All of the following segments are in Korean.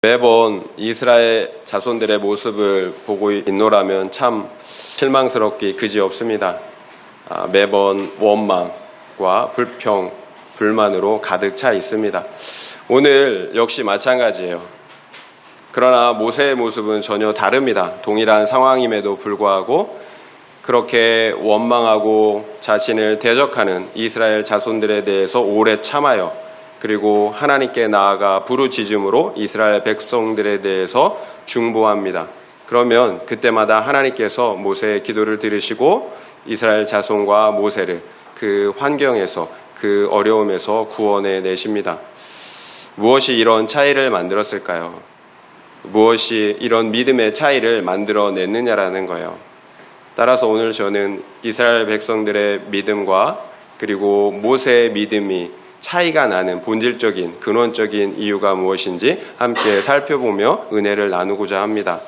매번 이스라엘 자손들의 모습을 보고 있노라면 참 실망스럽기 그지없습니다. 매번 원망과 불평, 불만으로 가득 차 있습니다. 오늘 역시 마찬가지예요. 그러나 모세의 모습은 전혀 다릅니다. 동일한 상황임에도 불구하고 그렇게 원망하고 자신을 대적하는 이스라엘 자손들에 대해서 오래 참아요. 그리고 하나님께 나아가 부르짖음으로 이스라엘 백성들에 대해서 중보합니다. 그러면 그때마다 하나님께서 모세의 기도를 들으시고 이스라엘 자손과 모세를 그 환경에서, 그 어려움에서 구원해 내십니다. 무엇이 이런 차이를 만들었을까요? 무엇이 이런 믿음의 차이를 만들어냈느냐라는 거예요. 따라서 오늘 저는 이스라엘 백성들의 믿음과 그리고 모세의 믿음이 차이가 나는 본질적인 근원적인 이유가 무엇인지 함께 살펴보며 은혜를 나누고자 합니다.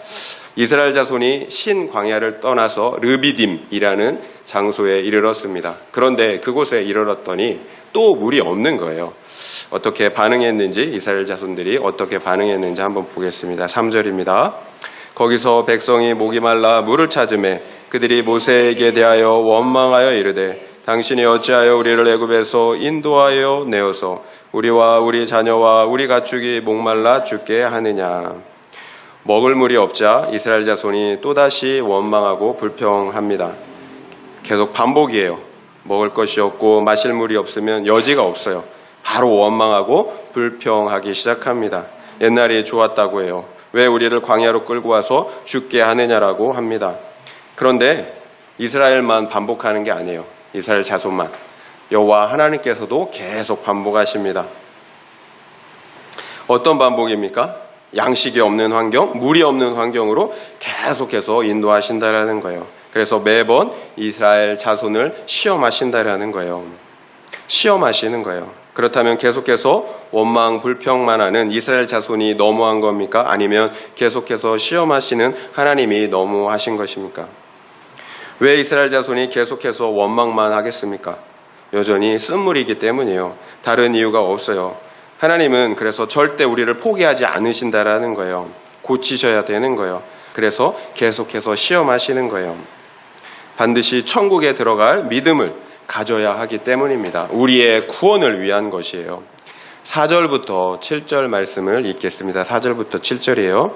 이스라엘 자손이 신 광야를 떠나서 르비딤이라는 장소에 이르렀습니다. 그런데 그곳에 이르렀더니 또 물이 없는 거예요. 어떻게 반응했는지, 이스라엘 자손들이 어떻게 반응했는지 한번 보겠습니다. 3절입니다. 거기서 백성이 목이 말라 물을 찾으매 그들이 모세에게 대하여 원망하여 이르되 당신이 어찌하여 우리를 애굽에서 인도하여 내어서 우리와 우리 자녀와 우리 가축이 목말라 죽게 하느냐. 먹을 물이 없자 이스라엘 자손이 또다시 원망하고 불평합니다. 계속 반복이에요. 먹을 것이 없고 마실 물이 없으면 여지가 없어요. 바로 원망하고 불평하기 시작합니다. 옛날이 좋았다고 해요. 왜 우리를 광야로 끌고 와서 죽게 하느냐라고 합니다. 그런데 이스라엘만 반복하는 게 아니에요. 이스라엘 자손만. 여호와 하나님께서도 계속 반복하십니다. 어떤 반복입니까? 양식이 없는 환경, 물이 없는 환경으로 계속해서 인도하신다라는 거예요. 그래서 매번 이스라엘 자손을 시험하신다라는 거예요. 시험하시는 거예요. 그렇다면 계속해서 원망, 불평만 하는 이스라엘 자손이 너무한 겁니까? 아니면 계속해서 시험하시는 하나님이 너무하신 것입니까? 왜 이스라엘 자손이 계속해서 원망만 하겠습니까? 여전히 쓴물이기 때문이에요. 다른 이유가 없어요. 하나님은 그래서 절대 우리를 포기하지 않으신다라는 거예요. 고치셔야 되는 거예요. 그래서 계속해서 시험하시는 거예요. 반드시 천국에 들어갈 믿음을 가져야 하기 때문입니다. 우리의 구원을 위한 것이에요. 4절부터 7절 말씀을 읽겠습니다. 4절부터 7절이에요.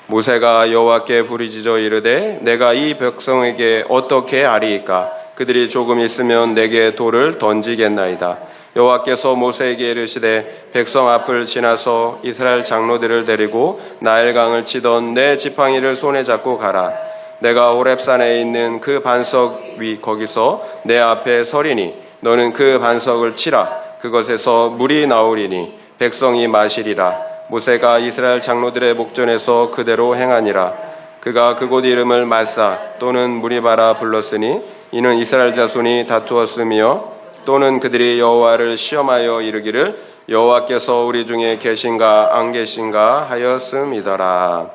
모세가 여호와께 부르짖어 이르되 내가 이 백성에게 어떻게 아리이까? 그들이 조금 있으면 내게 돌을 던지겠나이다. 여호와께서 모세에게 이르시되 백성 앞을 지나서 이스라엘 장로들을 데리고 나일강을 치던 내 지팡이를 손에 잡고 가라. 내가 호렙산에 있는 그 반석 위 거기서 내 앞에 서리니 너는 그 반석을 치라. 그것에서 물이 나오리니 백성이 마시리라. 모세가 이스라엘 장로들의 목전에서 그대로 행하니라. 그가 그곳 이름을 마사 또는 무리바라 불렀으니 이는 이스라엘 자손이 다투었으며 또는 그들이 여호와를 시험하여 이르기를 여호와께서 우리 중에 계신가 안 계신가 하였음이더라.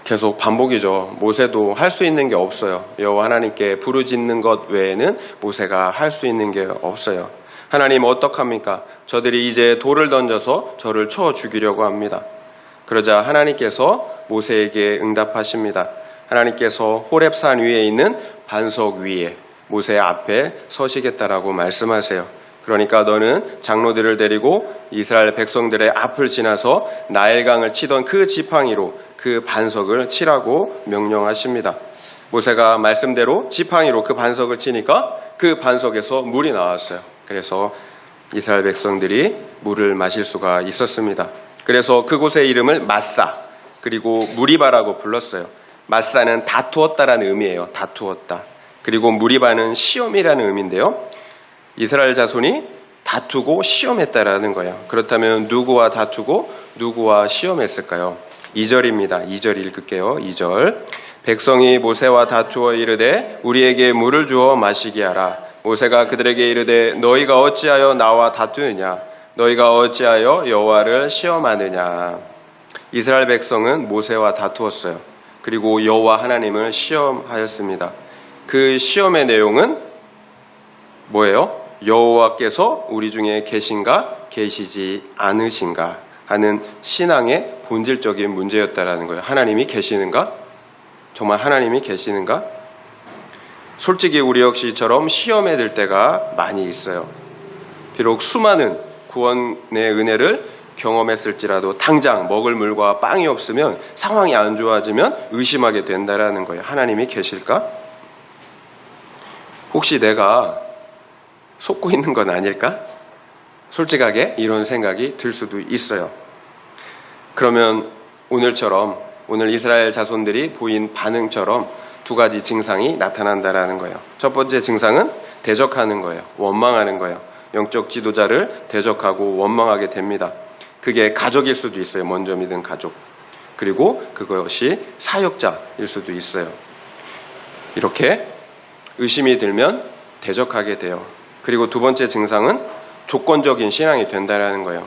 계속 반복이죠. 모세도 할 수 있는 게 없어요. 여호와 하나님께 부르짖는 것 외에는 모세가 할 수 있는 게 없어요. 하나님 어떡합니까? 저들이 이제 돌을 던져서 저를 쳐 죽이려고 합니다. 그러자 하나님께서 모세에게 응답하십니다. 하나님께서 호렙산 위에 있는 반석 위에 모세 앞에 서시겠다라고 말씀하세요. 그러니까 너는 장로들을 데리고 이스라엘 백성들의 앞을 지나서 나일강을 치던 그 지팡이로 그 반석을 치라고 명령하십니다. 모세가 말씀대로 지팡이로 그 반석을 치니까 그 반석에서 물이 나왔어요. 그래서 이스라엘 백성들이 물을 마실 수가 있었습니다. 그래서 그곳의 이름을 마사 그리고 무리바라고 불렀어요. 마사는 다투었다라는 의미예요. 다투었다. 그리고 무리바는 시험이라는 의미인데요. 이스라엘 자손이 다투고 시험했다라는 거예요. 그렇다면 누구와 다투고 누구와 시험했을까요? 2절입니다. 2절 읽을게요. 2절. 백성이 모세와 다투어 이르되 우리에게 물을 주어 마시게 하라. 모세가 그들에게 이르되 너희가 어찌하여 나와 다투느냐? 너희가 어찌하여 여호와를 시험하느냐? 이스라엘 백성은 모세와 다투었어요. 그리고 여호와 하나님을 시험하였습니다. 그 시험의 내용은 뭐예요? 여호와께서 우리 중에 계신가 계시지 않으신가 하는 신앙의 본질적인 문제였다라는 거예요. 하나님이 계시는가? 정말 하나님이 계시는가? 솔직히 우리 역시 이처럼 시험에 들 때가 많이 있어요. 비록 수많은 구원의 은혜를 경험했을지라도 당장 먹을 물과 빵이 없으면, 상황이 안 좋아지면 의심하게 된다라는 거예요. 하나님이 계실까? 혹시 내가 속고 있는 건 아닐까? 솔직하게 이런 생각이 들 수도 있어요. 그러면 오늘 이스라엘 자손들이 보인 반응처럼 두 가지 증상이 나타난다라는 거예요. 첫 번째 증상은 대적하는 거예요. 원망하는 거예요. 영적 지도자를 대적하고 원망하게 됩니다. 그게 가족일 수도 있어요. 먼저 믿은 가족. 그리고 그것이 사역자일 수도 있어요. 이렇게 의심이 들면 대적하게 돼요. 그리고 두 번째 증상은 조건적인 신앙이 된다는 거예요.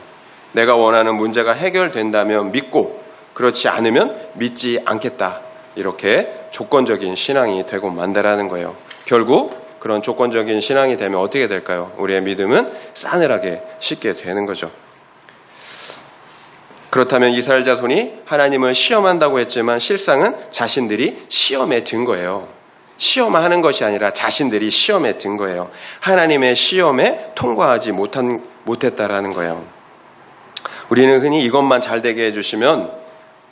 내가 원하는 문제가 해결된다면 믿고, 그렇지 않으면 믿지 않겠다. 이렇게 조건적인 신앙이 되고 만다라는 거예요. 결국 그런 조건적인 신앙이 되면 어떻게 될까요? 우리의 믿음은 싸늘하게 식게 되는 거죠. 그렇다면 이스라엘 자손이 하나님을 시험한다고 했지만 실상은 자신들이 시험에 든 거예요. 시험하는 것이 아니라 자신들이 시험에 든 거예요. 하나님의 시험에 통과하지 못했다라는 거예요. 우리는 흔히 이것만 잘 되게 해주시면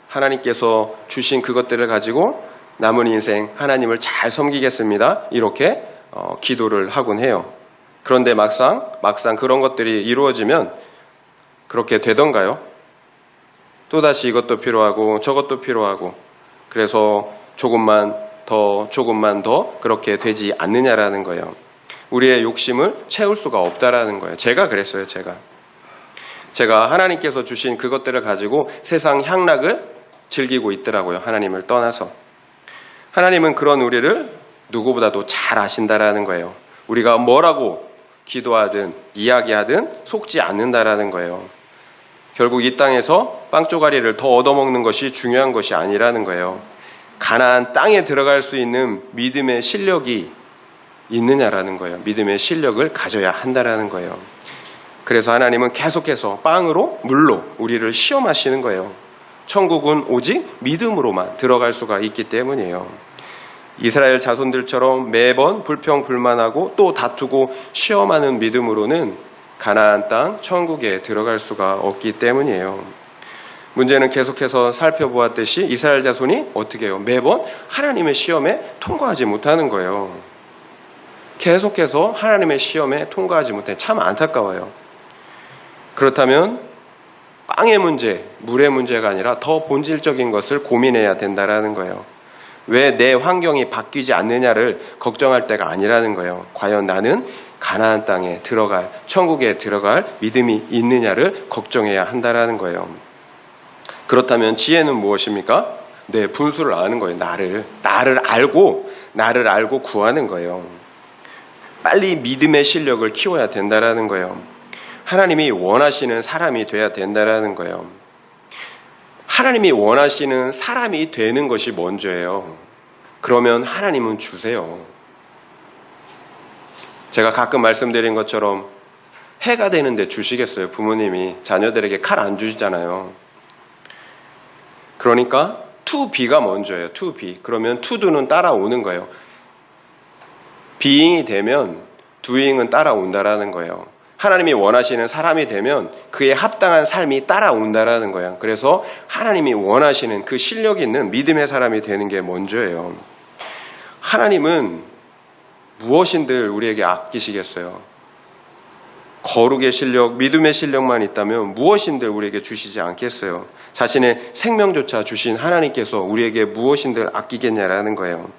하나님께서 주신 그것들을 가지고 남은 인생 하나님을 잘 섬기겠습니다. 이렇게 기도를 하곤 해요. 그런데 막상 그런 것들이 이루어지면 그렇게 되던가요? 또다시 이것도 필요하고 저것도 필요하고, 그래서 조금만 더 그렇게 되지 않느냐라는 거예요. 우리의 욕심을 채울 수가 없다라는 거예요. 제가 그랬어요. 제가 하나님께서 주신 그것들을 가지고 세상 향락을 즐기고 있더라고요. 하나님을 떠나서. 하나님은 그런 우리를 누구보다도 잘 아신다라는 거예요. 우리가 뭐라고 기도하든 이야기하든 속지 않는다라는 거예요. 결국 이 땅에서 빵 쪼가리를 더 얻어먹는 것이 중요한 것이 아니라는 거예요. 가나안 땅에 들어갈 수 있는 믿음의 실력이 있느냐라는 거예요. 믿음의 실력을 가져야 한다라는 거예요. 그래서 하나님은 계속해서 빵으로 물로 우리를 시험하시는 거예요. 천국은 오직 믿음으로만 들어갈 수가 있기 때문이에요. 이스라엘 자손들처럼 매번 불평불만하고 또 다투고 시험하는 믿음으로는 가나안 땅 천국에 들어갈 수가 없기 때문이에요. 문제는 계속해서 살펴보았듯이 이스라엘 자손이 어떻게 해요? 매번 하나님의 시험에 통과하지 못하는 거예요. 계속해서 하나님의 시험에 통과하지 못해. 참 안타까워요. 그렇다면 빵의 문제, 물의 문제가 아니라 더 본질적인 것을 고민해야 된다는 거예요. 왜 내 환경이 바뀌지 않느냐를 걱정할 때가 아니라는 거예요. 과연 나는 가나안 땅에 들어갈, 천국에 들어갈 믿음이 있느냐를 걱정해야 한다는 거예요. 그렇다면 지혜는 무엇입니까? 내 분수를 아는 거예요. 나를 알고 구하는 거예요. 빨리 믿음의 실력을 키워야 된다는 거예요. 하나님이 원하시는 사람이 돼야 된다는 거예요. 하나님이 원하시는 사람이 되는 것이 먼저예요. 그러면 하나님은 주세요. 제가 가끔 말씀드린 것처럼 해가 되는데 주시겠어요? 부모님이 자녀들에게 칼 안 주시잖아요. 그러니까 to-be가 먼저예요. to-be. 그러면 to-do는 따라오는 거예요. being이 되면 doing은 따라온다라는 거예요. 하나님이 원하시는 사람이 되면 그에 합당한 삶이 따라온다라는 거예요. 그래서 하나님이 원하시는 그 실력 있는 믿음의 사람이 되는 게 먼저예요. 하나님은 무엇인들 우리에게 아끼시겠어요? 거룩의 실력, 믿음의 실력만 있다면 무엇인들 우리에게 주시지 않겠어요? 자신의 생명조차 주신 하나님께서 우리에게 무엇인들 아끼겠냐라는 거예요.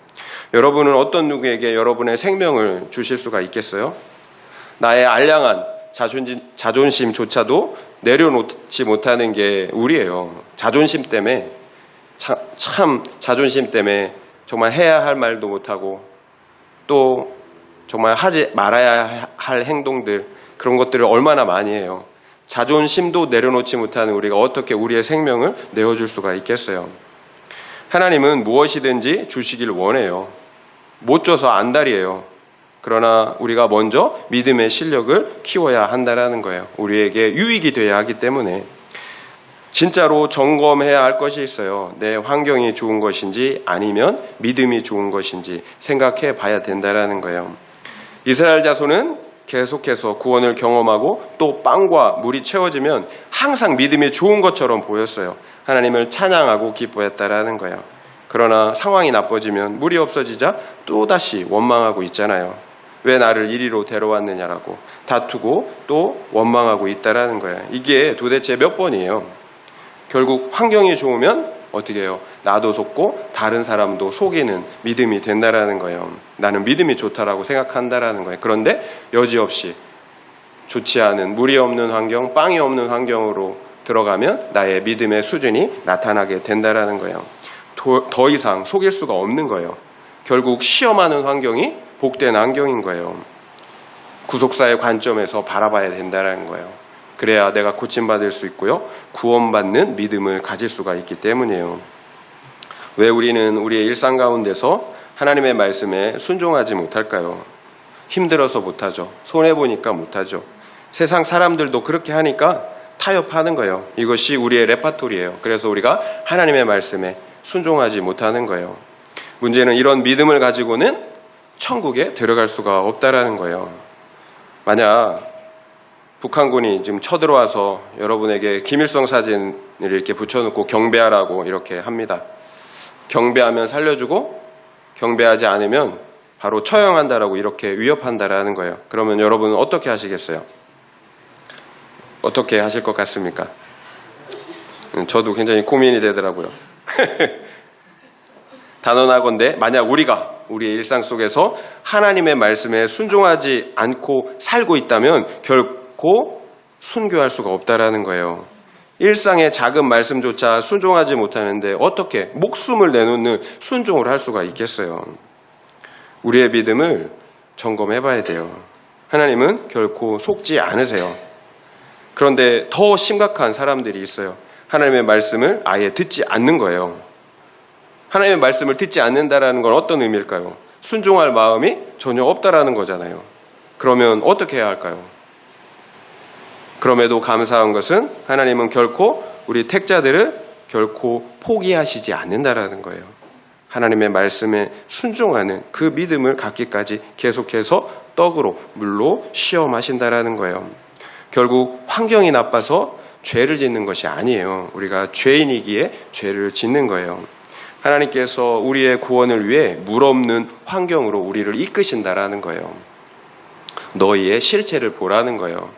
여러분은 어떤 누구에게 여러분의 생명을 주실 수가 있겠어요? 나의 알량한 자존심조차도 내려놓지 못하는 게 우리예요. 자존심 때문에 자존심 때문에 정말 해야 할 말도 못하고 또 정말 하지 말아야 할 행동들, 그런 것들을 얼마나 많이 해요. 자존심도 내려놓지 못하는 우리가 어떻게 우리의 생명을 내어줄 수가 있겠어요? 하나님은 무엇이든지 주시길 원해요. 못 줘서 안달이에요. 그러나 우리가 먼저 믿음의 실력을 키워야 한다는 거예요. 우리에게 유익이 돼야 하기 때문에. 진짜로 점검해야 할 것이 있어요. 내 환경이 좋은 것인지 아니면 믿음이 좋은 것인지 생각해 봐야 된다라는 거예요. 이스라엘 자손은 계속해서 구원을 경험하고 또 빵과 물이 채워지면 항상 믿음이 좋은 것처럼 보였어요. 하나님을 찬양하고 기뻐했다라는 거예요. 그러나 상황이 나빠지면 물이 없어지자 또다시 원망하고 있잖아요. 왜 나를 이리로 데려왔느냐라고 다투고 또 원망하고 있다라는 거예요. 이게 도대체 몇 번이에요? 결국 환경이 좋으면 어떻게 해요? 나도 속고 다른 사람도 속이는 믿음이 된다라는 거예요. 나는 믿음이 좋다라고 생각한다라는 거예요. 그런데 여지없이 좋지 않은 물이 없는 환경, 빵이 없는 환경으로 들어가면 나의 믿음의 수준이 나타나게 된다라는 거예요. 더 이상 속일 수가 없는 거예요. 결국 시험하는 환경이 복된 환경인 거예요. 구속사의 관점에서 바라봐야 된다는 거예요. 그래야 내가 고침받을 수 있고요. 구원받는 믿음을 가질 수가 있기 때문이에요. 왜 우리는 우리의 일상 가운데서 하나님의 말씀에 순종하지 못할까요? 힘들어서 못하죠. 손해보니까 못하죠. 세상 사람들도 그렇게 하니까 타협하는 거예요. 이것이 우리의 레파토리예요. 그래서 우리가 하나님의 말씀에 순종하지 못하는 거예요. 문제는 이런 믿음을 가지고는 천국에 들어갈 수가 없다라는 거예요. 만약 북한군이 지금 쳐들어와서 여러분에게 김일성 사진을 이렇게 붙여놓고 경배하라고 이렇게 합니다. 경배하면 살려주고 경배하지 않으면 바로 처형한다라고 이렇게 위협한다라는 거예요. 그러면 여러분은 어떻게 하시겠어요? 어떻게 하실 것 같습니까? 저도 굉장히 고민이 되더라고요. 단언하건대 만약 우리가 우리의 일상 속에서 하나님의 말씀에 순종하지 않고 살고 있다면 결코 순교할 수가 없다라는 거예요. 일상의 작은 말씀조차 순종하지 못하는데 어떻게 목숨을 내놓는 순종을 할 수가 있겠어요? 우리의 믿음을 점검해 봐야 돼요. 하나님은 결코 속지 않으세요. 그런데 더 심각한 사람들이 있어요. 하나님의 말씀을 아예 듣지 않는 거예요. 하나님의 말씀을 듣지 않는다라는 건 어떤 의미일까요? 순종할 마음이 전혀 없다라는 거잖아요. 그러면 어떻게 해야 할까요? 그럼에도 감사한 것은 하나님은 결코 우리 택자들을 결코 포기하시지 않는다라는 거예요. 하나님의 말씀에 순종하는 그 믿음을 갖기까지 계속해서 떡으로 물로 시험하신다라는 거예요. 결국 환경이 나빠서 죄를 짓는 것이 아니에요. 우리가 죄인이기에 죄를 짓는 거예요. 하나님께서 우리의 구원을 위해 물 없는 환경으로 우리를 이끄신다라는 거예요. 너희의 실체를 보라는 거예요.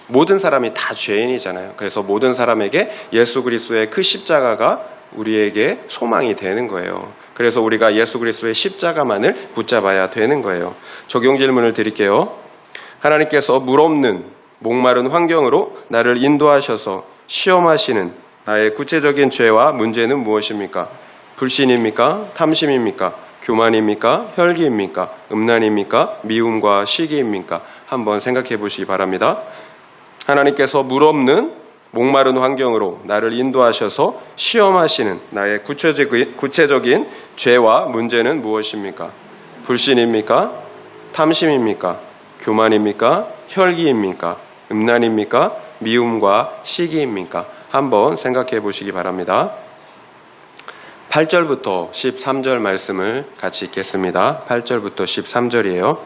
모든 사람이 다 죄인이잖아요. 그래서 모든 사람에게 예수 그리스도의 그 십자가가 우리에게 소망이 되는 거예요. 그래서 우리가 예수 그리스도의 십자가만을 붙잡아야 되는 거예요. 적용 질문을 드릴게요. 하나님께서 물 없는 목마른 환경으로 나를 인도하셔서 시험하시는 나의 구체적인 죄와 문제는 무엇입니까? 불신입니까? 탐심입니까? 교만입니까? 혈기입니까? 음란입니까? 미움과 시기입니까? 한번 생각해 보시기 바랍니다. 하나님께서 물 없는 목마른 환경으로 나를 인도하셔서 시험하시는 나의 구체적인 죄와 문제는 무엇입니까? 불신입니까? 탐심입니까? 교만입니까? 혈기입니까? 음란입니까? 미움과 시기입니까? 한번 생각해 보시기 바랍니다. 8절부터 13절 말씀을 같이 읽겠습니다. 8절부터 13절이에요.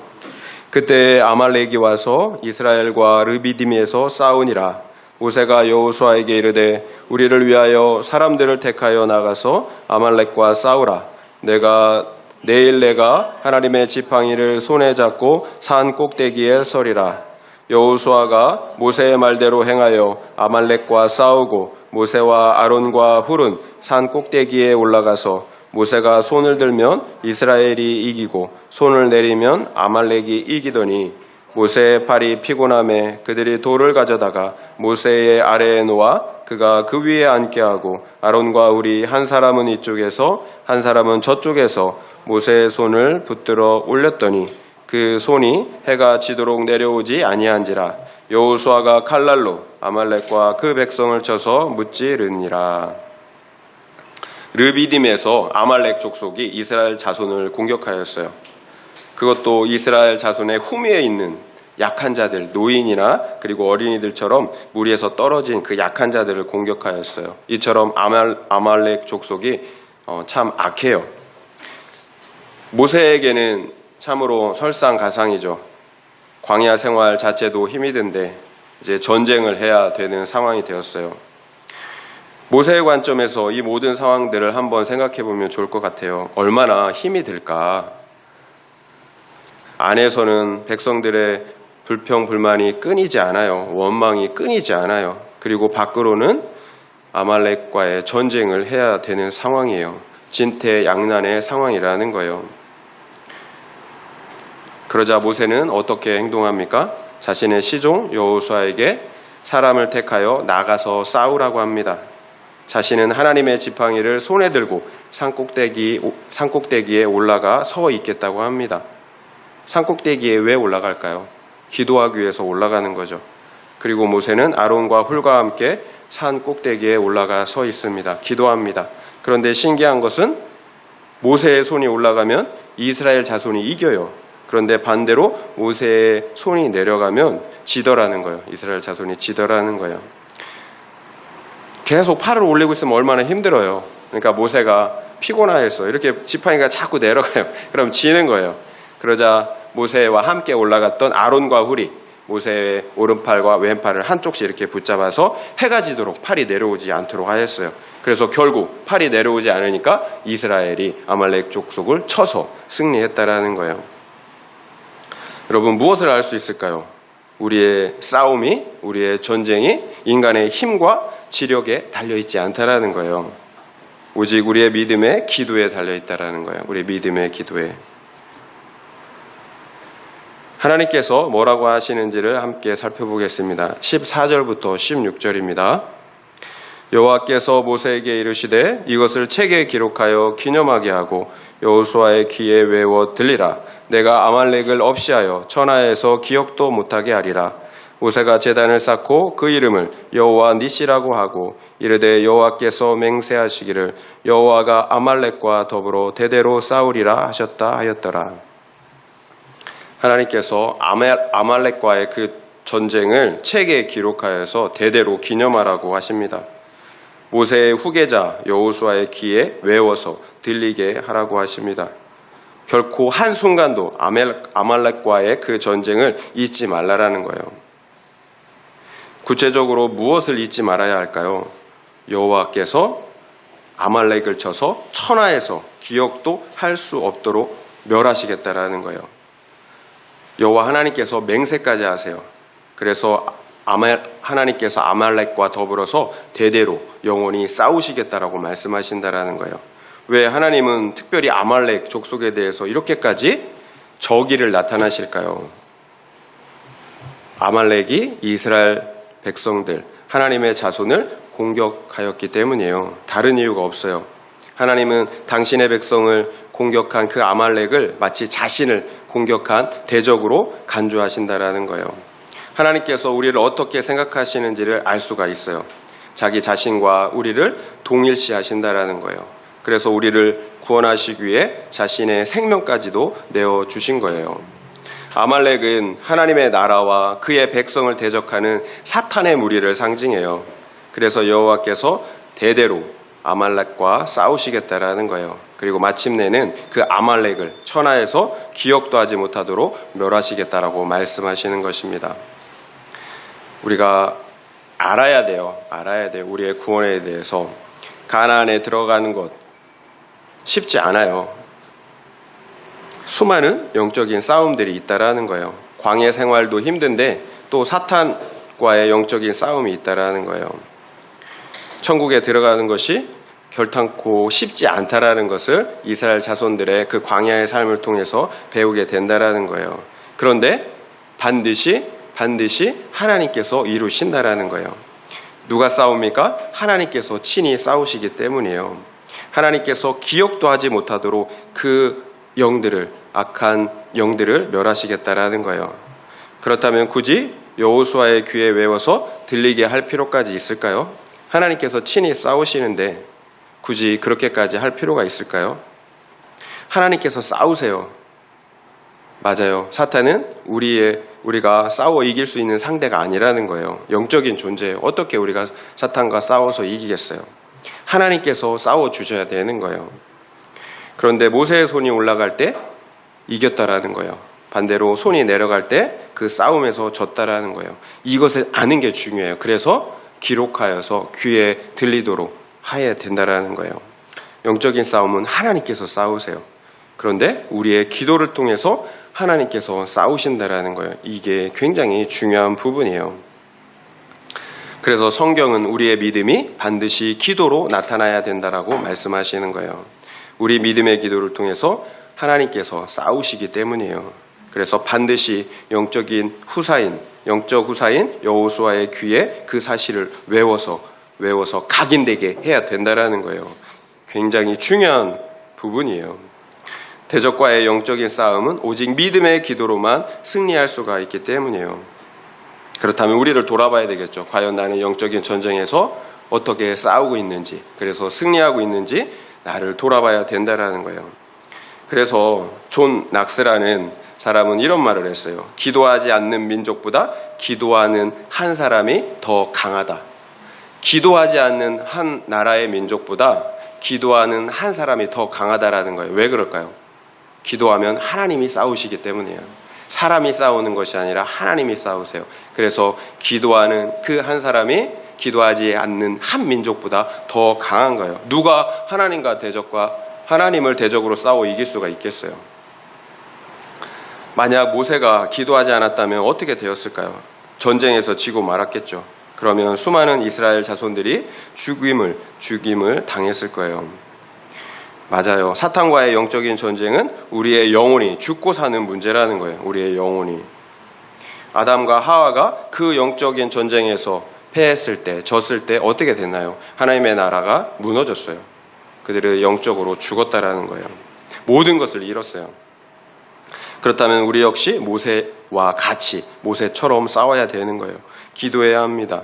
그때 아말렉이 와서 이스라엘과 르비딤에서 싸우니라. 모세가 여호수아에게 이르되 우리를 위하여 사람들을 택하여 나가서 아말렉과 싸우라. 내일 내가 하나님의 지팡이를 손에 잡고 산 꼭대기에 서리라. 여호수아가 모세의 말대로 행하여 아말렉과 싸우고 모세와 아론과 훌은 산 꼭대기에 올라가서 모세가 손을 들면 이스라엘이 이기고 손을 내리면 아말렉이 이기더니 모세의 팔이 피곤함에 그들이 돌을 가져다가 모세의 아래에 놓아 그가 그 위에 앉게 하고 아론과 훌이 한 사람은 이쪽에서 한 사람은 저쪽에서 모세의 손을 붙들어 올렸더니 그 손이 해가 지도록 내려오지 아니한지라. 여호수아가 칼날로 아말렉과 그 백성을 쳐서 무찌르니라. 르비딤에서 아말렉 족속이 이스라엘 자손을 공격하였어요. 그것도 이스라엘 자손의 후미에 있는 약한 자들, 노인이나 그리고 어린이들처럼 무리에서 떨어진 그 약한 자들을 공격하였어요. 이처럼 아말렉 족속이 참 악해요. 모세에게는 참으로 설상가상이죠. 광야 생활 자체도 힘이 든데 이제 전쟁을 해야 되는 상황이 되었어요. 모세의 관점에서 이 모든 상황들을 한번 생각해 보면 좋을 것 같아요. 얼마나 힘이 들까? 안에서는 백성들의 불평, 불만이 끊이지 않아요. 원망이 끊이지 않아요. 그리고 밖으로는 아말렉과의 전쟁을 해야 되는 상황이에요. 진퇴양난의 상황이라는 거예요. 그러자 모세는 어떻게 행동합니까? 자신의 시종 여호수아에게 사람을 택하여 나가서 싸우라고 합니다. 자신은 하나님의 지팡이를 손에 들고 산꼭대기에 올라가 서 있겠다고 합니다. 산꼭대기에 왜 올라갈까요? 기도하기 위해서 올라가는 거죠. 그리고 모세는 아론과 훌과 함께 산 꼭대기에 올라가 서 있습니다. 기도합니다. 그런데 신기한 것은 모세의 손이 올라가면 이스라엘 자손이 이겨요. 그런데 반대로 모세의 손이 내려가면 지더라는 거예요. 이스라엘 자손이 지더라는 거예요. 계속 팔을 올리고 있으면 얼마나 힘들어요. 그러니까 모세가 피곤하였어. 이렇게 지팡이가 자꾸 내려가요. 그럼 지는 거예요. 그러자 모세와 함께 올라갔던 아론과 훌이 모세의 오른팔과 왼팔을 한쪽씩 이렇게 붙잡아서 해가 지도록 팔이 내려오지 않도록 하였어요. 그래서 결국 팔이 내려오지 않으니까 이스라엘이 아말렉 족속을 쳐서 승리했다라는 거예요. 여러분, 무엇을 알 수 있을까요? 우리의 싸움이, 우리의 전쟁이 인간의 힘과 지력에 달려있지 않다라는 거예요. 오직 우리의 믿음의 기도에 달려있다라는 거예요. 우리의 믿음의 기도에. 하나님께서 뭐라고 하시는지를 함께 살펴보겠습니다. 14절부터 16절입니다. 여호와께서 모세에게 이르시되 이것을 책에 기록하여 기념하게 하고 여호수아의 귀에 외워 들리라. 내가 아말렉을 없이하여 천하에서 기억도 못하게 하리라. 모세가 제단을 쌓고 그 이름을 여호와 니시라고 하고 이르되 여호와께서 맹세하시기를 여호와가 아말렉과 더불어 대대로 싸우리라 하셨다 하였더라. 하나님께서 아말렉과의 그 전쟁을 책에 기록하여서 대대로 기념하라고 하십니다. 모세의 후계자 여호수아의 귀에 외워서 들리게 하라고 하십니다. 결코 한순간도 아말렉과의 그 전쟁을 잊지 말라라는 거예요. 구체적으로 무엇을 잊지 말아야 할까요? 여호와께서 아말렉을 쳐서 천하에서 기억도 할 수 없도록 멸하시겠다라는 거예요. 여호와 하나님께서 맹세까지 하세요. 그래서 하나님께서 아말렉과 더불어서 대대로 영원히 싸우시겠다라고 말씀하신다라는 거예요. 왜 하나님은 특별히 아말렉 족속에 대해서 이렇게까지 저기를 나타나실까요? 아말렉이 이스라엘 백성들, 하나님의 자손을 공격하였기 때문이에요. 다른 이유가 없어요. 하나님은 당신의 백성을 공격한 그 아말렉을 마치 자신을 공격한 대적으로 간주하신다라는 거예요. 하나님께서 우리를 어떻게 생각하시는지를 알 수가 있어요. 자기 자신과 우리를 동일시하신다라는 거예요. 그래서 우리를 구원하시기 위해 자신의 생명까지도 내어주신 거예요. 아말렉은 하나님의 나라와 그의 백성을 대적하는 사탄의 무리를 상징해요. 그래서 여호와께서 대대로 아말렉과 싸우시겠다라는 거예요. 그리고 마침내는 그 아말렉을 천하에서 기억도 하지 못하도록 멸하시겠다라고 말씀하시는 것입니다. 우리가 알아야 돼요. 우리의 구원에 대해서. 가나안에 들어가는 것 쉽지 않아요. 수많은 영적인 싸움들이 있다라는 거예요. 광야 생활도 힘든데 또 사탄과의 영적인 싸움이 있다라는 거예요. 천국에 들어가는 것이 결탄코 쉽지 않다라는 것을 이스라엘 자손들의 그 광야의 삶을 통해서 배우게 된다라는 거예요. 그런데 반드시 하나님께서 이루신다라는 거예요. 누가 싸웁니까? 하나님께서 친히 싸우시기 때문이에요. 하나님께서 기억도 하지 못하도록 그 영들을, 악한 영들을 멸하시겠다라는 거예요. 그렇다면 굳이 여호수아의 귀에 외워서 들리게 할 필요까지 있을까요? 하나님께서 친히 싸우시는데 굳이 그렇게까지 할 필요가 있을까요? 하나님께서 싸우세요. 맞아요. 사탄은 우리가 싸워 이길 수 있는 상대가 아니라는 거예요. 영적인 존재예요. 어떻게 우리가 사탄과 싸워서 이기겠어요? 하나님께서 싸워주셔야 되는 거예요. 그런데 모세의 손이 올라갈 때 이겼다라는 거예요. 반대로 손이 내려갈 때 그 싸움에서 졌다라는 거예요. 이것을 아는 게 중요해요. 그래서 기록하여서 귀에 들리도록 해야 된다라는 거예요. 영적인 싸움은 하나님께서 싸우세요. 그런데 우리의 기도를 통해서 하나님께서 싸우신다라는 거예요. 이게 굉장히 중요한 부분이에요. 그래서 성경은 우리의 믿음이 반드시 기도로 나타나야 된다라고 말씀하시는 거예요. 우리 믿음의 기도를 통해서 하나님께서 싸우시기 때문이에요. 그래서 반드시 영적 후사인 여호수아의 귀에 그 사실을 외워서 각인되게 해야 된다라는 거예요. 굉장히 중요한 부분이에요. 대적과의 영적인 싸움은 오직 믿음의 기도로만 승리할 수가 있기 때문이에요. 그렇다면 우리를 돌아봐야 되겠죠. 과연 나는 영적인 전쟁에서 어떻게 싸우고 있는지, 그래서 승리하고 있는지 나를 돌아봐야 된다라는 거예요. 그래서 존 낙스라는 사람은 이런 말을 했어요. 기도하지 않는 민족보다 기도하는 한 사람이 더 강하다. 기도하지 않는 한 나라의 민족보다 기도하는 한 사람이 더 강하다라는 거예요. 왜 그럴까요? 기도하면 하나님이 싸우시기 때문이에요. 사람이 싸우는 것이 아니라 하나님이 싸우세요. 그래서 기도하는 그 한 사람이 기도하지 않는 한 민족보다 더 강한 거예요. 누가 하나님을 대적으로 싸워 이길 수가 있겠어요? 만약 모세가 기도하지 않았다면 어떻게 되었을까요? 전쟁에서 지고 말았겠죠. 그러면 수많은 이스라엘 자손들이 죽임을 당했을 거예요. 맞아요. 사탄과의 영적인 전쟁은 우리의 영혼이 죽고 사는 문제라는 거예요. 우리의 영혼이. 아담과 하와가 그 영적인 전쟁에서 패했을 때, 졌을 때 어떻게 됐나요? 하나님의 나라가 무너졌어요. 그들은 영적으로 죽었다라는 거예요. 모든 것을 잃었어요. 그렇다면 우리 역시 모세와 같이 모세처럼 싸워야 되는 거예요. 기도해야 합니다.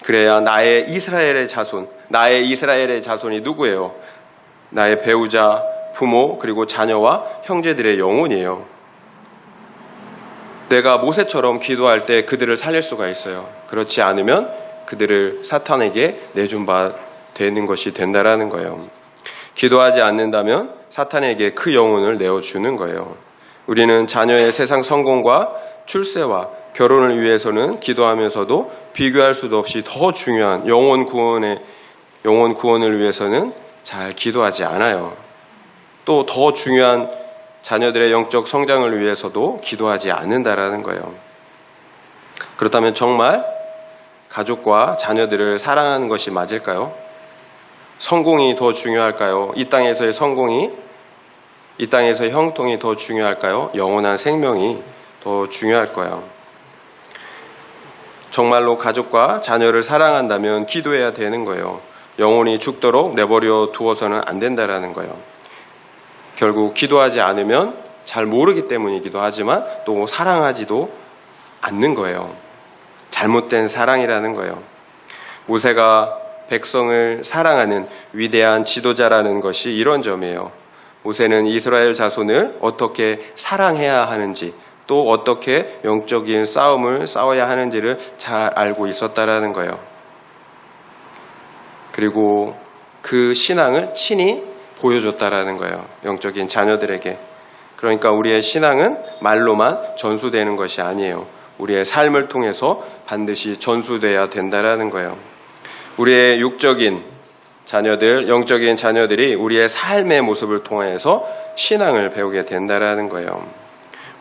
그래야 나의 이스라엘의 자손이 누구예요? 나의 배우자, 부모, 그리고 자녀와 형제들의 영혼이에요. 내가 모세처럼 기도할 때 그들을 살릴 수가 있어요. 그렇지 않으면 그들을 사탄에게 내준 바 되는 것이 된다라는 거예요. 기도하지 않는다면 사탄에게 그 영혼을 내어주는 거예요. 우리는 자녀의 세상 성공과 출세와 결혼을 위해서는 기도하면서도 비교할 수도 없이 더 중요한 영혼 구원을 위해서는 잘 기도하지 않아요. 또 더 중요한 자녀들의 영적 성장을 위해서도 기도하지 않는다라는 거예요. 그렇다면 정말 가족과 자녀들을 사랑하는 것이 맞을까요? 성공이 더 중요할까요? 이 땅에서의 형통이 더 중요할까요? 영원한 생명이 더 중요할 거예요. 정말로 가족과 자녀를 사랑한다면 기도해야 되는 거예요. 영혼이 죽도록 내버려 두어서는 안 된다라는 거예요. 결국 기도하지 않으면 잘 모르기 때문이기도 하지만 또 사랑하지도 않는 거예요. 잘못된 사랑이라는 거예요. 모세가 백성을 사랑하는 위대한 지도자라는 것이 이런 점이에요. 모세는 이스라엘 자손을 어떻게 사랑해야 하는지, 또 어떻게 영적인 싸움을 싸워야 하는지를 잘 알고 있었다라는 거예요. 그리고 그 신앙을 친히 보여줬다라는 거예요. 영적인 자녀들에게. 그러니까 우리의 신앙은 말로만 전수되는 것이 아니에요. 우리의 삶을 통해서 반드시 전수돼야 된다라는 거예요. 우리의 육적인 자녀들, 영적인 자녀들이 우리의 삶의 모습을 통해서 신앙을 배우게 된다라는 거예요.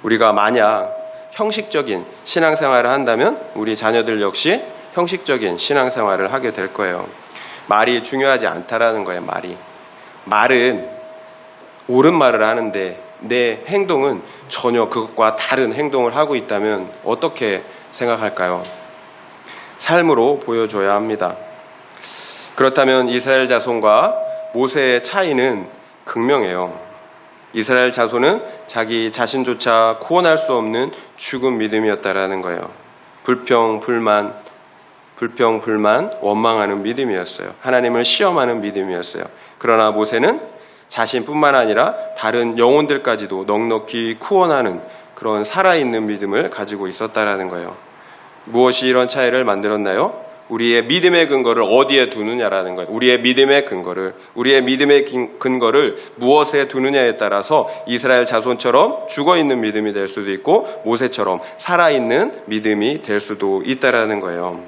우리가 만약 형식적인 신앙생활을 한다면 우리 자녀들 역시 형식적인 신앙생활을 하게 될 거예요. 말이 중요하지 않다라는 거예요. 말은 옳은 말을 하는데 내 행동은 전혀 그것과 다른 행동을 하고 있다면 어떻게 생각할까요? 삶으로 보여줘야 합니다. 그렇다면 이스라엘 자손과 모세의 차이는 극명해요. 이스라엘 자손은 자기 자신조차 구원할 수 없는 죽은 믿음이었다라는 거예요. 불평, 불만, 원망하는 믿음이었어요. 하나님을 시험하는 믿음이었어요. 그러나 모세는 자신뿐만 아니라 다른 영혼들까지도 넉넉히 구원하는 그런 살아있는 믿음을 가지고 있었다라는 거예요. 무엇이 이런 차이를 만들었나요? 우리의 믿음의 근거를 어디에 두느냐라는 거예요. 우리의 믿음의 근거를 무엇에 두느냐에 따라서 이스라엘 자손처럼 죽어있는 믿음이 될 수도 있고 모세처럼 살아있는 믿음이 될 수도 있다라는 거예요.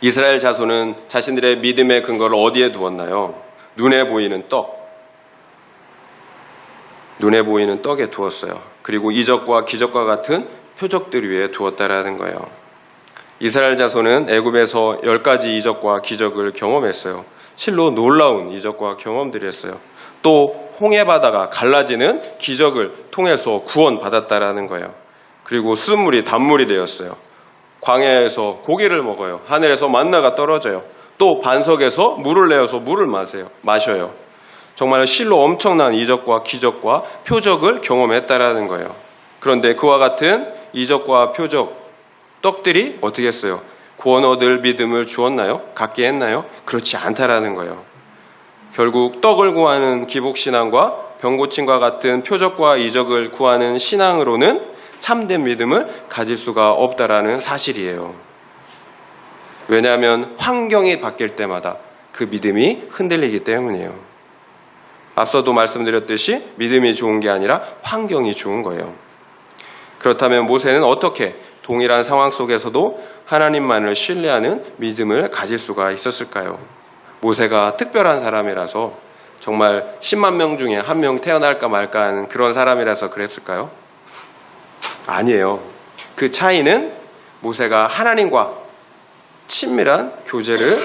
이스라엘 자손은 자신들의 믿음의 근거를 어디에 두었나요? 눈에 보이는 떡에 두었어요. 그리고 이적과 기적과 같은 표적들 위에 두었다라는 거예요. 이스라엘 자손은 애굽에서 10가지 이적과 기적을 경험했어요. 실로 놀라운 이적과 경험들이었어요. 또 홍해 바다가 갈라지는 기적을 통해서 구원받았다라는 거예요. 그리고 수돗물이 단물이 되었어요. 광야에서 고기를 먹어요. 하늘에서 만나가 떨어져요. 또 반석에서 물을 내어서 물을 마셔요. 정말 실로 엄청난 이적과 기적과 표적을 경험했다라는 거예요. 그런데 그와 같은 이적과 표적, 떡들이 어떻게 했어요? 구원 얻을 믿음을 주었나요? 갖게 했나요? 그렇지 않다라는 거예요. 결국 떡을 구하는 기복신앙과 병고침과 같은 표적과 이적을 구하는 신앙으로는 참된 믿음을 가질 수가 없다라는 사실이에요. 왜냐하면 환경이 바뀔 때마다 그 믿음이 흔들리기 때문이에요. 앞서도 말씀드렸듯이 믿음이 좋은 게 아니라 환경이 좋은 거예요. 그렇다면 모세는 어떻게 동일한 상황 속에서도 하나님만을 신뢰하는 믿음을 가질 수가 있었을까요? 모세가 특별한 사람이라서 정말 10만 명 중에 한 명 태어날까 말까 하는 그런 사람이라서 그랬을까요? 아니에요. 그 차이는 모세가 하나님과 친밀한 교제를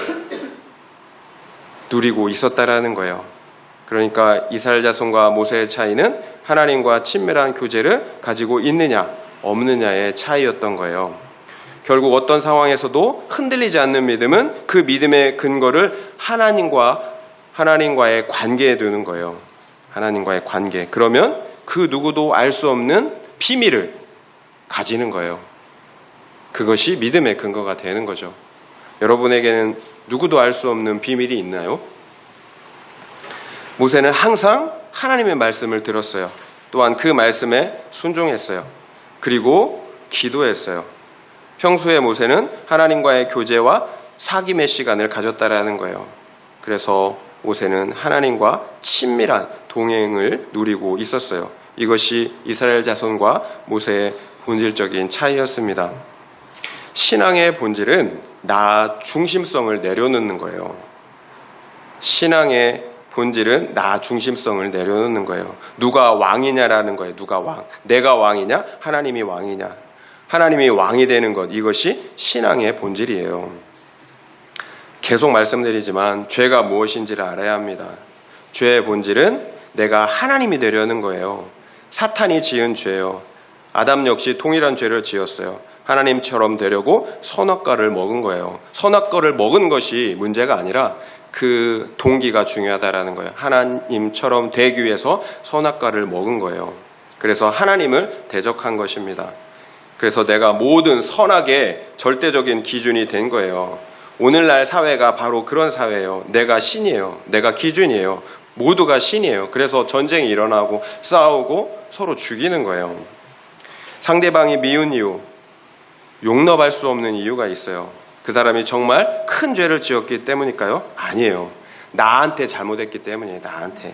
누리고 있었다라는 거예요. 그러니까 이스라엘 자손과 모세의 차이는 하나님과 친밀한 교제를 가지고 있느냐 없느냐의 차이였던 거예요. 결국 어떤 상황에서도 흔들리지 않는 믿음은 그 믿음의 근거를 하나님과의 관계에 두는 거예요. 하나님과의 관계. 그러면 그 누구도 알 수 없는 비밀을 가지는 거예요. 그것이 믿음의 근거가 되는 거죠. 여러분에게는 누구도 알 수 없는 비밀이 있나요? 모세는 항상 하나님의 말씀을 들었어요. 또한 그 말씀에 순종했어요. 그리고 기도했어요. 평소에 모세는 하나님과의 교제와 사귐의 시간을 가졌다라는 거예요. 그래서 모세는 하나님과 친밀한 동행을 누리고 있었어요. 이것이 이스라엘 자손과 모세의 본질적인 차이였습니다. 신앙의 본질은 나 중심성을 내려놓는 거예요. 신앙의 본질은 나 중심성을 내려놓는 거예요. 누가 왕이냐라는 거예요. 누가 왕. 내가 왕이냐? 하나님이 왕이냐? 하나님이 왕이 되는 것. 이것이 신앙의 본질이에요. 계속 말씀드리지만 죄가 무엇인지를 알아야 합니다. 죄의 본질은 내가 하나님이 되려는 거예요. 사탄이 지은 죄예요. 아담 역시 동일한 죄를 지었어요. 하나님처럼 되려고 선악과를 먹은 거예요. 선악과를 먹은 것이 문제가 아니라 그 동기가 중요하다라는 거예요. 하나님처럼 되기 위해서 선악과를 먹은 거예요. 그래서 하나님을 대적한 것입니다. 그래서 내가 모든 선악의 절대적인 기준이 된 거예요. 오늘날 사회가 바로 그런 사회예요. 내가 신이에요. 내가 기준이에요. 모두가 신이에요. 그래서 전쟁이 일어나고 싸우고 서로 죽이는 거예요. 상대방이 미운 이유, 용납할 수 없는 이유가 있어요. 그 사람이 정말 큰 죄를 지었기 때문일까요? 아니에요. 나한테 잘못했기 때문이에요. 나한테.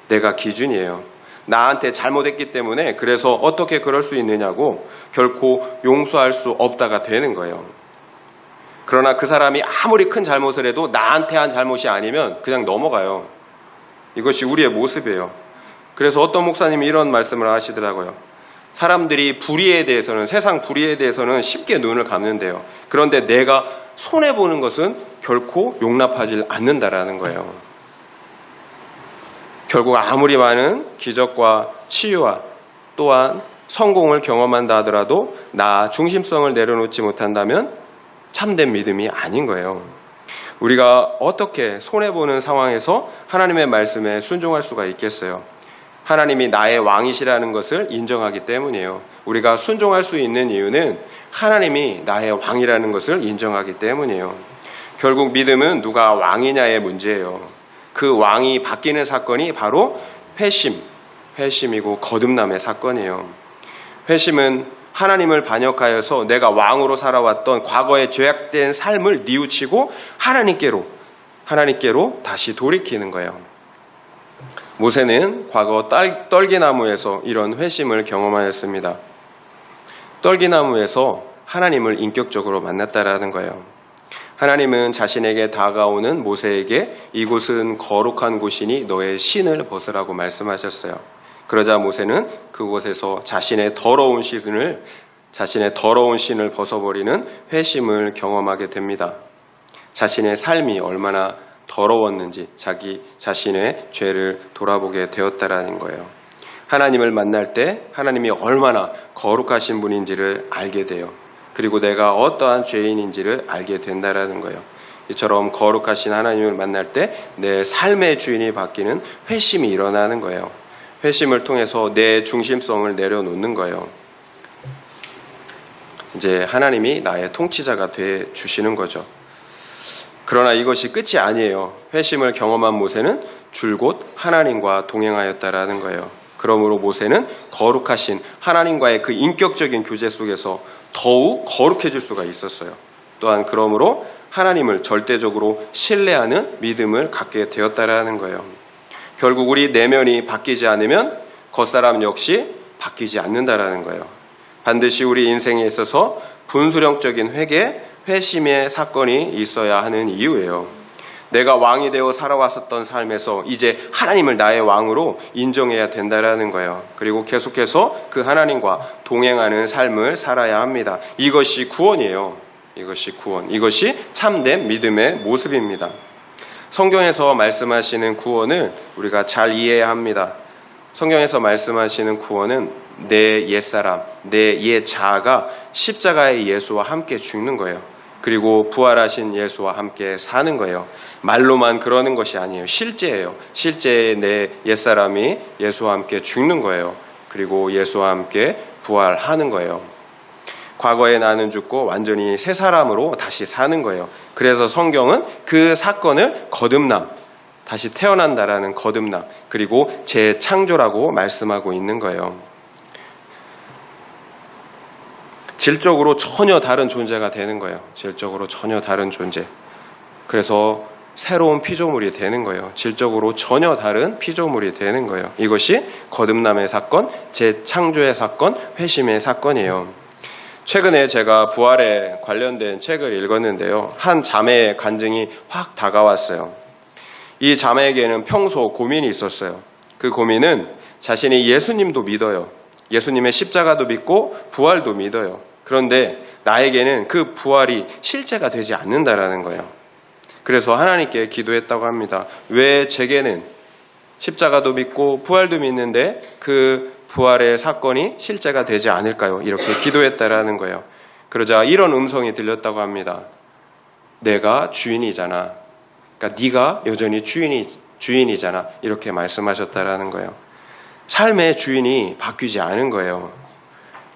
내가 기준이에요. 나한테 잘못했기 때문에 그래서 어떻게 그럴 수 있느냐고 결코 용서할 수 없다가 되는 거예요. 그러나 그 사람이 아무리 큰 잘못을 해도 나한테 한 잘못이 아니면 그냥 넘어가요. 이것이 우리의 모습이에요. 그래서 어떤 목사님이 이런 말씀을 하시더라고요. 사람들이 불의에 대해서는, 세상 불의에 대해서는 쉽게 눈을 감는데요. 그런데 내가 손해보는 것은 결코 용납하지 않는다라는 거예요. 결국 아무리 많은 기적과 치유와 또한 성공을 경험한다 하더라도 나 중심성을 내려놓지 못한다면 참된 믿음이 아닌 거예요. 우리가 어떻게 손해보는 상황에서 하나님의 말씀에 순종할 수가 있겠어요? 하나님이 나의 왕이시라는 것을 인정하기 때문이에요. 우리가 순종할 수 있는 이유는 하나님이 나의 왕이라는 것을 인정하기 때문이에요. 결국 믿음은 누가 왕이냐의 문제예요. 그 왕이 바뀌는 사건이 바로 회심이고 거듭남의 사건이에요. 회심은 하나님을 반역하여서 내가 왕으로 살아왔던 과거의 죄악된 삶을 뉘우치고 하나님께로 다시 돌이키는 거예요. 모세는 과거 떨기나무에서 이런 회심을 경험하였습니다. 떨기나무에서 하나님을 인격적으로 만났다라는 거예요. 하나님은 자신에게 다가오는 모세에게 이곳은 거룩한 곳이니 너의 신을 벗으라고 말씀하셨어요. 그러자 모세는 그곳에서 자신의 더러운 신을 벗어버리는 회심을 경험하게 됩니다. 자신의 삶이 얼마나 더러웠는지 자기 자신의 죄를 돌아보게 되었다라는 거예요. 하나님을 만날 때 하나님이 얼마나 거룩하신 분인지를 알게 돼요. 그리고 내가 어떠한 죄인인지를 알게 된다라는 거예요. 이처럼 거룩하신 하나님을 만날 때 내 삶의 주인이 바뀌는 회심이 일어나는 거예요. 회심을 통해서 내 중심성을 내려놓는 거예요. 이제 하나님이 나의 통치자가 돼 주시는 거죠. 그러나 이것이 끝이 아니에요. 회심을 경험한 모세는 줄곧 하나님과 동행하였다라는 거예요. 그러므로 모세는 거룩하신 하나님과의 그 인격적인 교제 속에서 더욱 거룩해질 수가 있었어요. 또한 그러므로 하나님을 절대적으로 신뢰하는 믿음을 갖게 되었다라는 거예요. 결국 우리 내면이 바뀌지 않으면 겉사람 역시 바뀌지 않는다라는 거예요. 반드시 우리 인생에 있어서 분수령적인 회심의 사건이 있어야 하는 이유예요. 내가 왕이 되어 살아왔었던 삶에서 이제 하나님을 나의 왕으로 인정해야 된다라는 거예요. 그리고 계속해서 그 하나님과 동행하는 삶을 살아야 합니다. 이것이 구원이에요. 이것이 참된 믿음의 모습입니다. 성경에서 말씀하시는 구원을 우리가 잘 이해해야 합니다. 성경에서 말씀하시는 구원은 내 옛사람, 내 옛 자아가 십자가의 예수와 함께 죽는 거예요. 그리고 부활하신 예수와 함께 사는 거예요. 말로만 그러는 것이 아니에요. 실제예요. 실제 내 옛사람이 예수와 함께 죽는 거예요. 그리고 예수와 함께 부활하는 거예요. 과거에 나는 죽고 완전히 새 사람으로 다시 사는 거예요. 그래서 성경은 그 사건을 거듭남, 다시 태어난다라는 거듭남, 그리고 재창조라고 말씀하고 있는 거예요. 질적으로 전혀 다른 존재가 되는 거예요. 질적으로 전혀 다른 존재. 그래서 새로운 피조물이 되는 거예요. 질적으로 전혀 다른 피조물이 되는 거예요. 이것이 거듭남의 사건, 재창조의 사건, 회심의 사건이에요. 최근에 제가 부활에 관련된 책을 읽었는데요. 한 자매의 간증이 확 다가왔어요. 이 자매에게는 평소 고민이 있었어요. 그 고민은 자신이 예수님도 믿어요. 예수님의 십자가도 믿고 부활도 믿어요. 그런데 나에게는 그 부활이 실제가 되지 않는다라는 거예요. 그래서 하나님께 기도했다고 합니다. 왜 제게는 십자가도 믿고 부활도 믿는데 그 부활의 사건이 실제가 되지 않을까요? 이렇게 기도했다라는 거예요. 그러자 이런 음성이 들렸다고 합니다. 내가 주인이잖아. 그러니까 네가 여전히 주인이잖아. 이렇게 말씀하셨다라는 거예요. 삶의 주인이 바뀌지 않은 거예요.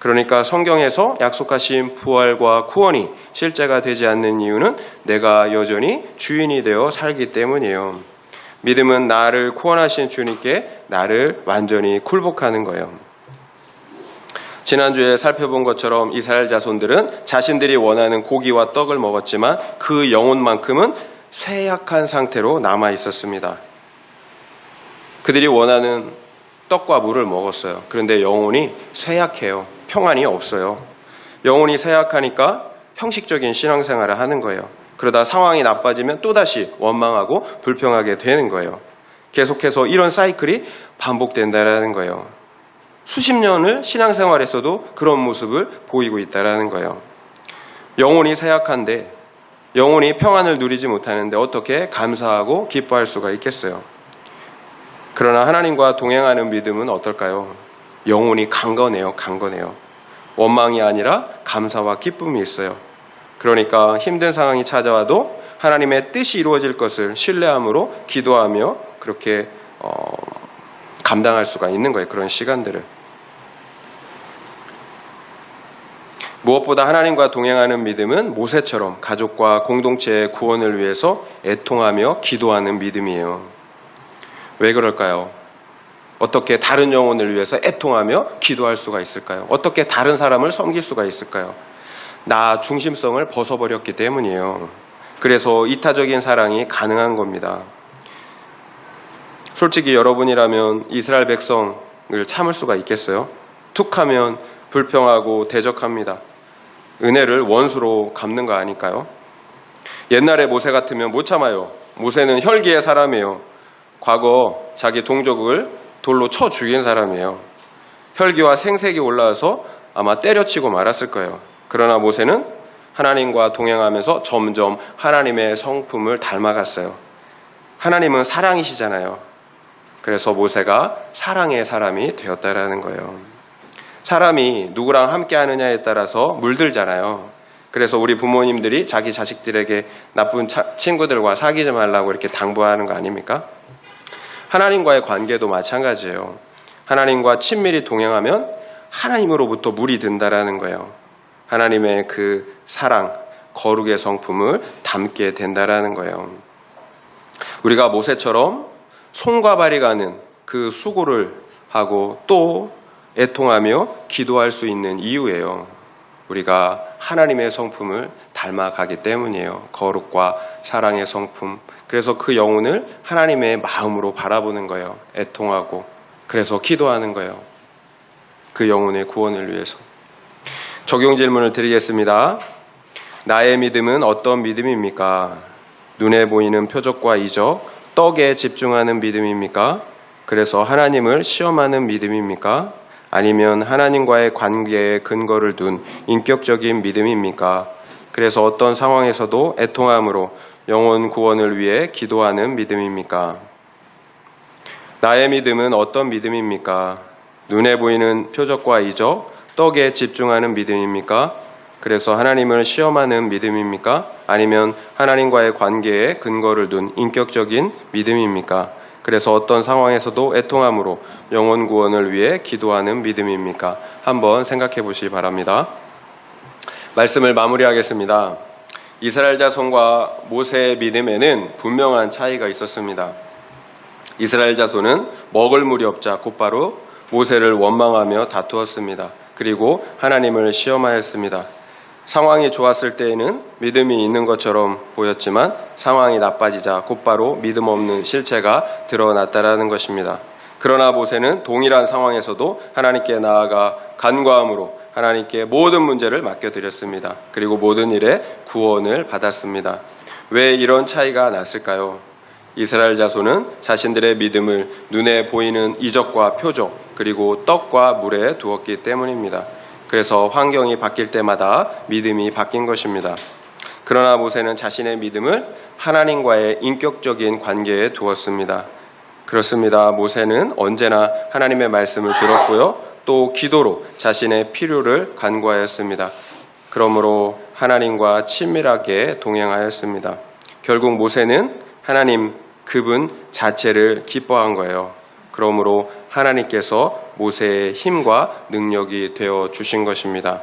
그러니까 성경에서 약속하신 부활과 구원이 실제가 되지 않는 이유는 내가 여전히 주인이 되어 살기 때문이에요. 믿음은 나를 구원하신 주님께 나를 완전히 굴복하는 거예요. 지난주에 살펴본 것처럼 이스라엘 자손들은 자신들이 원하는 고기와 떡을 먹었지만 그 영혼만큼은 쇠약한 상태로 남아 있었습니다. 그들이 원하는 떡과 물을 먹었어요. 그런데 영혼이 쇠약해요. 평안이 없어요. 영혼이 쇠약하니까 형식적인 신앙생활을 하는 거예요. 그러다 상황이 나빠지면 또다시 원망하고 불평하게 되는 거예요. 계속해서 이런 사이클이 반복된다라는 거예요. 수십 년을 신앙생활에서도 그런 모습을 보이고 있다라는 거예요. 영혼이 쇠약한데 영혼이 평안을 누리지 못하는데 어떻게 감사하고 기뻐할 수가 있겠어요? 그러나 하나님과 동행하는 믿음은 어떨까요? 영혼이 강건해요. 원망이 아니라 감사와 기쁨이 있어요. 그러니까 힘든 상황이 찾아와도 하나님의 뜻이 이루어질 것을 신뢰함으로 기도하며 그렇게 감당할 수가 있는 거예요. 그런 시간들을. 무엇보다 하나님과 동행하는 믿음은 모세처럼 가족과 공동체의 구원을 위해서 애통하며 기도하는 믿음이에요. 왜 그럴까요? 어떻게 다른 영혼을 위해서 애통하며 기도할 수가 있을까요? 어떻게 다른 사람을 섬길 수가 있을까요? 나 중심성을 벗어버렸기 때문이에요. 그래서 이타적인 사랑이 가능한 겁니다. 솔직히 여러분이라면 이스라엘 백성을 참을 수가 있겠어요? 툭하면 불평하고 대적합니다. 은혜를 원수로 갚는 거 아닐까요? 옛날에 모세 같으면 못 참아요. 모세는 혈기의 사람이에요. 과거 자기 동족을 돌로 쳐 죽인 사람이에요. 혈기와 생색이 올라와서 아마 때려치고 말았을 거예요. 그러나 모세는 하나님과 동행하면서 점점 하나님의 성품을 닮아갔어요. 하나님은 사랑이시잖아요. 그래서 모세가 사랑의 사람이 되었다라는 거예요. 사람이 누구랑 함께 하느냐에 따라서 물들잖아요. 그래서 우리 부모님들이 자기 자식들에게 나쁜 친구들과 사귀지 말라고 이렇게 당부하는 거 아닙니까? 하나님과의 관계도 마찬가지예요. 하나님과 친밀히 동행하면 하나님으로부터 물이 든다라는 거예요. 하나님의 그 사랑, 거룩의 성품을 담게 된다라는 거예요. 우리가 모세처럼 손과 발이 가는 그 수고를 하고 또 애통하며 기도할 수 있는 이유예요. 우리가 하나님의 성품을 닮아가기 때문이에요. 거룩과 사랑의 성품. 그래서 그 영혼을 하나님의 마음으로 바라보는 거예요. 애통하고. 그래서 기도하는 거예요. 그 영혼의 구원을 위해서. 적용 질문을 드리겠습니다. 나의 믿음은 어떤 믿음입니까? 눈에 보이는 표적과 이적, 떡에 집중하는 믿음입니까? 그래서 하나님을 시험하는 믿음입니까? 아니면 하나님과의 관계에 근거를 둔 인격적인 믿음입니까? 그래서 어떤 상황에서도 애통함으로 영혼 구원을 위해 기도하는 믿음입니까? 나의 믿음은 어떤 믿음입니까? 눈에 보이는 표적과 이적, 떡에 집중하는 믿음입니까? 그래서 하나님을 시험하는 믿음입니까? 아니면 하나님과의 관계에 근거를 둔 인격적인 믿음입니까? 그래서 어떤 상황에서도 애통함으로 영혼 구원을 위해 기도하는 믿음입니까? 한번 생각해 보시기 바랍니다. 말씀을 마무리하겠습니다. 이스라엘 자손과 모세의 믿음에는 분명한 차이가 있었습니다. 이스라엘 자손은 먹을 물이 없자 곧바로 모세를 원망하며 다투었습니다. 그리고 하나님을 시험하였습니다. 상황이 좋았을 때에는 믿음이 있는 것처럼 보였지만 상황이 나빠지자 곧바로 믿음 없는 실체가 드러났다라는 것입니다. 그러나 모세는 동일한 상황에서도 하나님께 나아가 간과함으로 하나님께 모든 문제를 맡겨드렸습니다. 그리고 모든 일에 구원을 받았습니다. 왜 이런 차이가 났을까요? 이스라엘 자손은 자신들의 믿음을 눈에 보이는 이적과 표적 그리고 떡과 물에 두었기 때문입니다. 그래서 환경이 바뀔 때마다 믿음이 바뀐 것입니다. 그러나 모세는 자신의 믿음을 하나님과의 인격적인 관계에 두었습니다. 그렇습니다. 모세는 언제나 하나님의 말씀을 들었고요. 또 기도로 자신의 필요를 간구하였습니다. 그러므로 하나님과 친밀하게 동행하였습니다. 결국 모세는 하나님 그분 자체를 기뻐한 거예요. 그러므로 하나님께서 모세의 힘과 능력이 되어 주신 것입니다.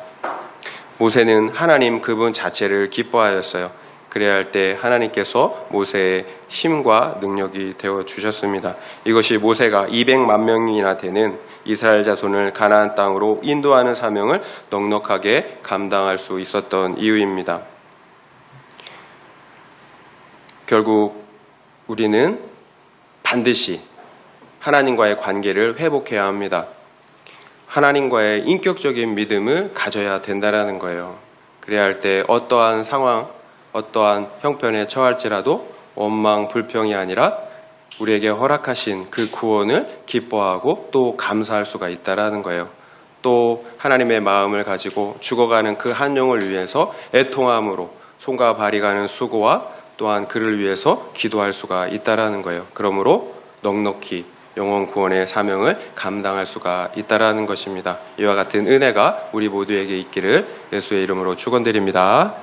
모세는 하나님 그분 자체를 기뻐하였어요. 그래야 할 때 하나님께서 모세의 힘과 능력이 되어 주셨습니다. 이것이 모세가 200만 명이나 되는 이스라엘 자손을 가나안 땅으로 인도하는 사명을 넉넉하게 감당할 수 있었던 이유입니다. 결국 우리는 반드시 하나님과의 관계를 회복해야 합니다. 하나님과의 인격적인 믿음을 가져야 된다는 거예요. 그래야 할 때 어떠한 상황, 어떠한 형편에 처할지라도 원망, 불평이 아니라 우리에게 허락하신 그 구원을 기뻐하고 또 감사할 수가 있다는 거예요. 또 하나님의 마음을 가지고 죽어가는 그 한 영을 위해서 애통함으로 손과 발이 가는 수고와 또한 그를 위해서 기도할 수가 있다는 거예요. 그러므로 넉넉히 영혼 구원의 사명을 감당할 수가 있다는 것입니다. 이와 같은 은혜가 우리 모두에게 있기를 예수의 이름으로 축원드립니다.